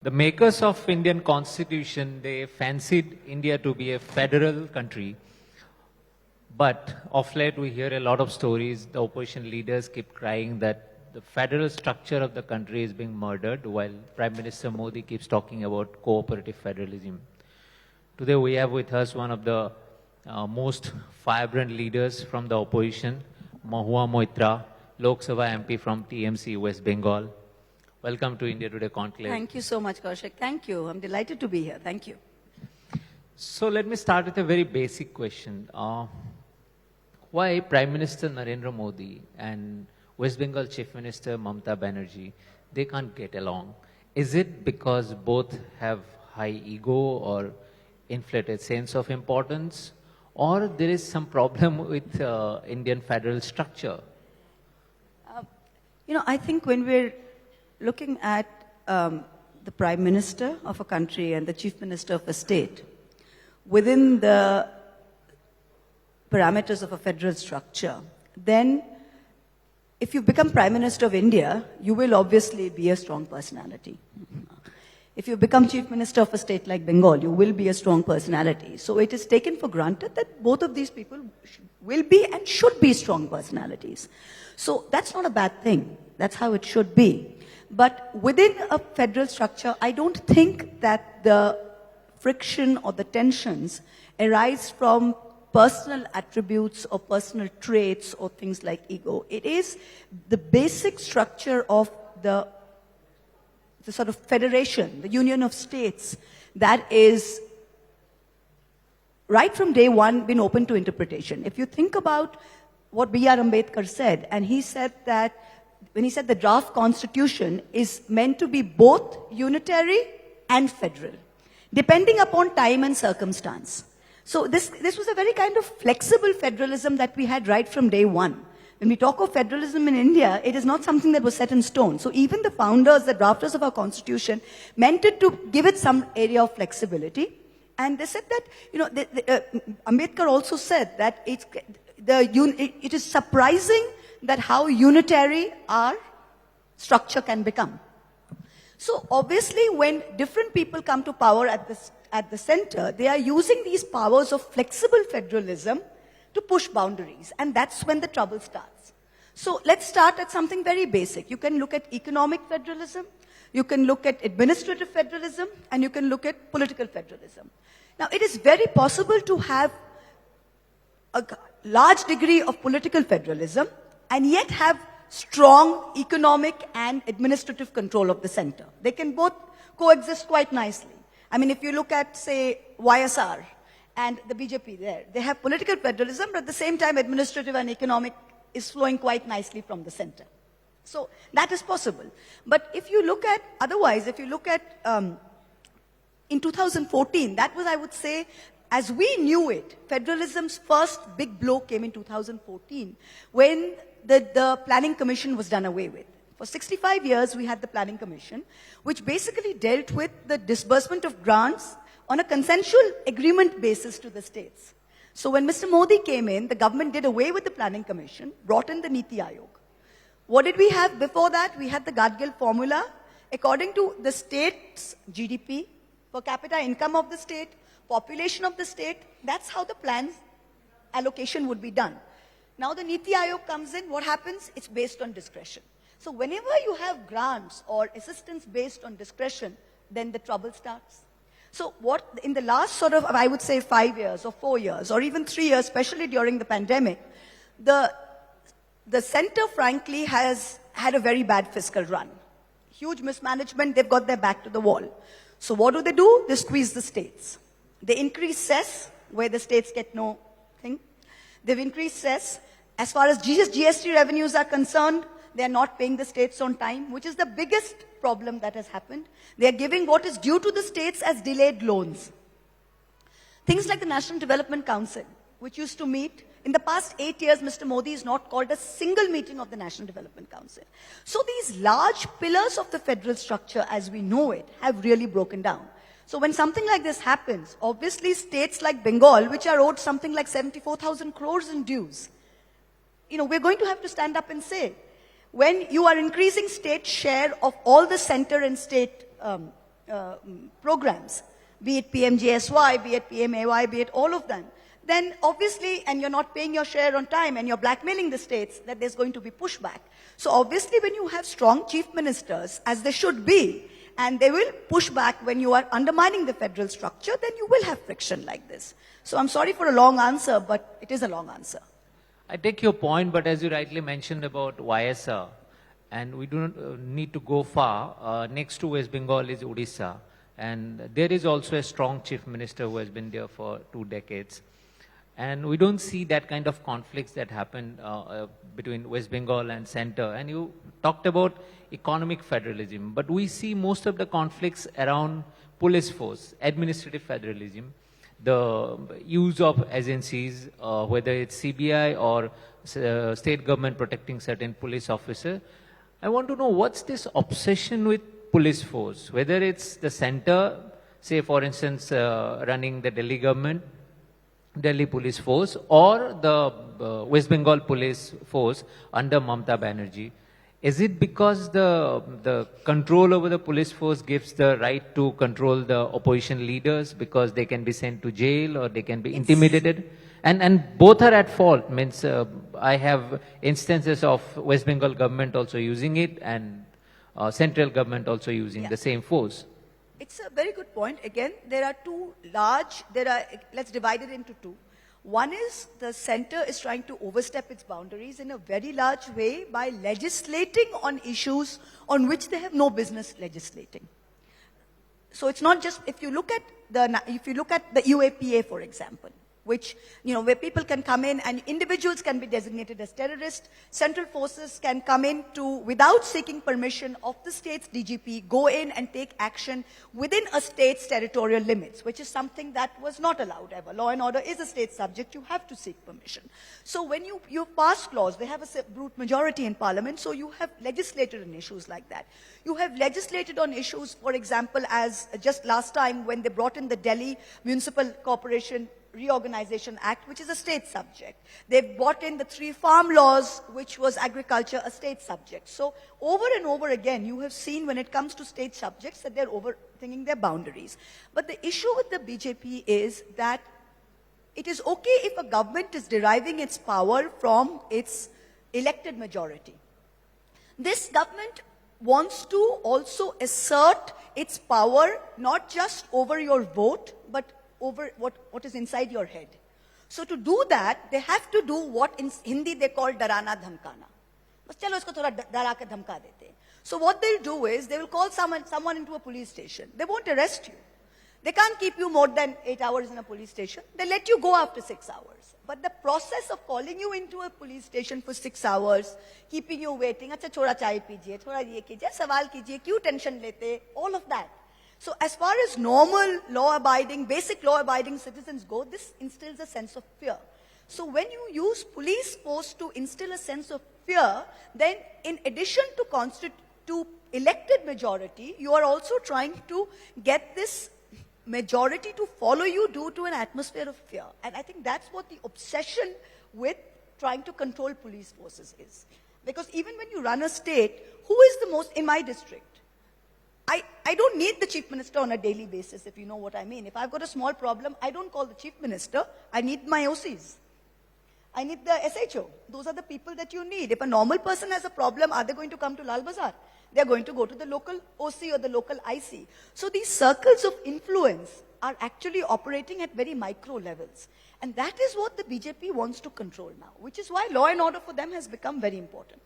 The makers of Indian Constitution, they fancied India to be a federal country. But of late, we hear a lot of stories. The opposition leaders keep crying that the federal structure of the country is being murdered, while Prime Minister Modi keeps talking about cooperative federalism. Today, we have with us one of the most vibrant leaders from the opposition, Mahua Moitra, Lok Sabha MP from TMC, West Bengal. Welcome to India Today Conclave. Thank you so much, Kaushik. Thank you. I'm delighted to be here. Thank you. So let me start with a very basic question. Why Prime Minister Narendra Modi and West Bengal Chief Minister Mamata Banerjee, they can't get along? Is it because both have high ego or inflated sense of importance, or there is some problem with Indian federal structure? I think when we're looking at the Prime Minister of a country and the Chief Minister of a state, within the parameters of a federal structure, then if you become Prime Minister of India, you will obviously be a strong personality. If you become Chief Minister of a state like Bengal, you will be a strong personality. So it is taken for granted that both of these people will be and should be strong personalities. So that's not a bad thing. That's how it should be. But within a federal structure, I don't think that the friction or the tensions arise from personal attributes or personal traits or things like ego. It is the basic structure of the sort of federation, the union of states, that is right from day one been open to interpretation. If you think about what B.R. Ambedkar said, and he said that when he said the draft constitution is meant to be both unitary and federal, depending upon time and circumstance. So this was a very kind of flexible federalism that we had right from day one. When we talk of federalism in India, it is not something that was set in stone. So even the founders, the drafters of our constitution, meant it to give it some area of flexibility. And they said that, Ambedkar also said that it is surprising that how unitary our structure can become. So obviously when different people come to power at the center, they are using these powers of flexible federalism to push boundaries, and that's when the trouble starts. So let's start at something very basic. You can look at economic federalism, you can look at administrative federalism, and you can look at political federalism. Now it is very possible to have a large degree of political federalism and yet have strong economic and administrative control of the center. They can both coexist quite nicely. I mean, if you look at, say, YSR and the BJP there, they have political federalism, but at the same time, administrative and economic is flowing quite nicely from the center. So that is possible. But if you look at, otherwise, if you look at, in 2014, that was, I would say, as we knew it, federalism's first big blow came in 2014, when the Planning Commission was done away with. For 65 years, we had the Planning Commission, which basically dealt with the disbursement of grants on a consensual agreement basis to the states. So when Mr. Modi came in, the government did away with the Planning Commission, brought in the Niti Aayog. What did we have before that? We had the Gadgil formula. According to the state's GDP, per capita income of the state, population of the state, that's how the plan's allocation would be done. Now the Niti Aayog comes in, what happens? It's based on discretion. So whenever you have grants or assistance based on discretion, then the trouble starts. So what, in the last sort of, I would say 5 years or 4 years or even 3 years, especially during the pandemic, the center frankly has had a very bad fiscal run. Huge mismanagement, they've got their back to the wall. So what do? They squeeze the states. They increase cess, where the states get no thing. They've increased cess. As far as GST revenues are concerned, they are not paying the states on time, which is the biggest problem that has happened. They are giving what is due to the states as delayed loans. Things like the National Development Council, which used to meet. In the past 8 years, Mr. Modi has not called a single meeting of the National Development Council. So these large pillars of the federal structure as we know it have really broken down. So when something like this happens, obviously states like Bengal, which are owed something like 74,000 crores in dues, we're going to have to stand up and say, when you are increasing state share of all the center and state programs, be it PMGSY, be it PMAY, be it all of them, then obviously, and you're not paying your share on time and you're blackmailing the states, that there's going to be pushback. So obviously when you have strong chief ministers, as they should be, and they will push back when you are undermining the federal structure, then you will have friction like this. So I'm sorry for a long answer, but it is a long answer. I take your point, but as you rightly mentioned about YSR, and we do not need to go far, next to West Bengal is Odisha, and there is also a strong chief minister who has been there for 2 decades. And we don't see that kind of conflicts that happen between West Bengal and center. And you talked about economic federalism, but we see most of the conflicts around police force, administrative federalism, the use of agencies, whether it's CBI or state government protecting certain police officer. I want to know what's this obsession with police force, whether it's the center, say for instance, running the Delhi government, Delhi police force, or the West Bengal police force under Mamata Banerjee. Is it because the control over the police force gives the right to control the opposition leaders because they can be sent to jail or they can be intimidated? And both are at fault. Means I have instances of West Bengal government also using it and central government also using the same force. It's a very good point. Again, there are let's divide it into two. One is the center is trying to overstep its boundaries in a very large way by legislating on issues on which they have no business legislating. So it's not just, if you look at the UAPA, for example, which, where people can come in and individuals can be designated as terrorists. Central forces can come in without seeking permission of the state's DGP, go in and take action within a state's territorial limits, which is something that was not allowed ever. Law and order is a state subject, you have to seek permission. So when you pass laws, they have a brute majority in parliament, so you have legislated on issues like that. You have legislated on issues, for example, as just last time when they brought in the Delhi Municipal Corporation Reorganization Act, which is a state subject. They've brought in the 3 farm laws, which was agriculture, a state subject. So over and over again, you have seen when it comes to state subjects that they're overthinking their boundaries. But the issue with the BJP is that it is okay if a government is deriving its power from its elected majority. This government wants to also assert its power not just over your vote, but over what is inside your head. So to do that, they have to do what in Hindi they call darana dhamkana. Bas chalo isko thoda dara ke dhamka dete. So what they'll do is, they will call someone into a police station. They won't arrest you. They can't keep you more than 8 hours in a police station. They let you go after 6 hours. But the process of calling you into a police station for 6 hours, keeping you waiting, acha thoda chai pijiye, thoda ye kijiye, sawal kijiye, kyun tension lete, all of that. So as far as normal law-abiding, basic law-abiding citizens go, this instills a sense of fear. So when you use police force to instill a sense of fear, then in addition to elected majority, you are also trying to get this majority to follow you due to an atmosphere of fear. And I think that's what the obsession with trying to control police forces is. Because even when you run a state, who is the most, in my district, I don't need the chief minister on a daily basis, if you know what I mean. If I've got a small problem, I don't call the chief minister. I need my OCs. I need the SHO. Those are the people that you need. If a normal person has a problem, are they going to come to Lal Bazar? They're going to go to the local OC or the local IC. So these circles of influence are actually operating at very micro levels. And that is what the BJP wants to control now, which is why law and order for them has become very important.